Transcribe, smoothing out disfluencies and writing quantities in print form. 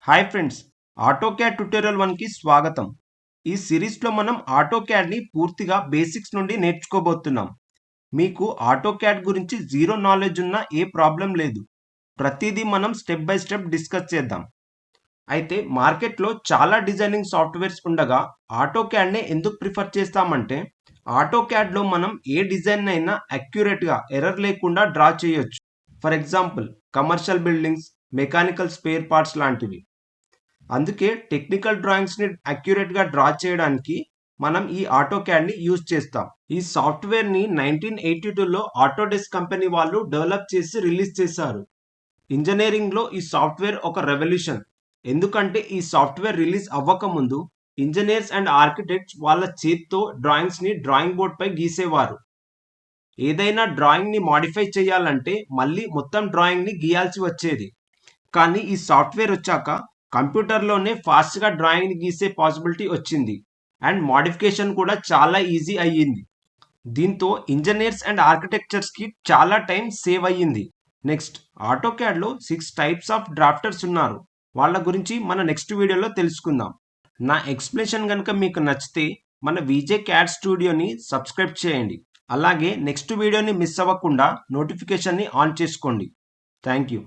Hi friends, AutoCAD tutorial 1కి స్వాగతం. ఈ సిరీస్లో మనం ఆటోక్యాడ్ని పూర్తిగా బేసిక్స్ నుండి నేర్చుకోబోతున్నాం. మీకు ఆటోక్యాడ్ గురించి జీరో నాలెడ్జ్ ఉన్నా ఏ ప్రాబ్లం లేదు. ప్రతిదీ మనం స్టెప్ బై స్టెప్ డిస్కస్ చేద్దాం. అయితే మార్కెట్లో చాలా డిజైనింగ్ సాఫ్ట్వేర్స్ ఉండగా ఆటోక్యాడ్నే ఎందుకు ప్రిఫర్ చేస్తామంటే ఆటోక్యాడ్లో మనం ఏ డిజైన్ అయినా అక్యురేట్గా ఎర్రర్ లేకుండా డ్రా చేయొచ్చు. For example commercial buildings, mechanical spare parts లాంటివి. అందుకే టెక్నికల్ డ్రాయింగ్స్ని అక్యురేట్గా డ్రా చేయడానికి మనం ఈ ఆటోక్యాడ్ని యూజ్ చేస్తాం. ఈ సాఫ్ట్వేర్ని 1982లో ఆటోడెస్క్ కంపెనీ వాళ్ళు డెవలప్ చేసి రిలీజ్ చేశారు. ఇంజనీరింగ్లో ఈ సాఫ్ట్వేర్ ఒక రెవల్యూషన్. ఎందుకంటే ఈ సాఫ్ట్వేర్ రిలీజ్ అవ్వకముందు ఇంజనీర్స్ అండ్ ఆర్కిటెక్ట్స్ వాళ్ళ చేత్తో డ్రాయింగ్స్ని డ్రాయింగ్ బోర్డ్ పై గీసేవారు. ఏదైనా డ్రాయింగ్ని మాడిఫై చేయాలంటే మళ్ళీ మొత్తం డ్రాయింగ్ని గీయాల్సి వచ్చేది. కానీ ఈ సాఫ్ట్వేర్ వచ్చాక కంప్యూటర్లోనే ఫాస్ట్గా డ్రాయింగ్ని గీసే పాసిబిలిటీ వచ్చింది అండ్ మాడిఫికేషన్ కూడా చాలా ఈజీ అయ్యింది. దీంతో ఇంజనీర్స్ అండ్ ఆర్కిటెక్చర్స్కి చాలా టైం సేవ్ అయ్యింది. నెక్స్ట్, ఆటోక్యాడ్లో 6 టైప్స్ ఆఫ్ డ్రాఫ్టర్స్ ఉన్నారు. వాళ్ళ గురించి మన నెక్స్ట్ వీడియోలో తెలుసుకుందాం. నా ఎక్స్ప్లెనేషన్ కనుక మీకు నచ్చితే మన విజే క్యాడ్ స్టూడియోని సబ్స్క్రైబ్ చేయండి. అలాగే నెక్స్ట్ వీడియోని మిస్ అవ్వకుండా నోటిఫికేషన్ని ఆన్ చేసుకోండి. Thank you.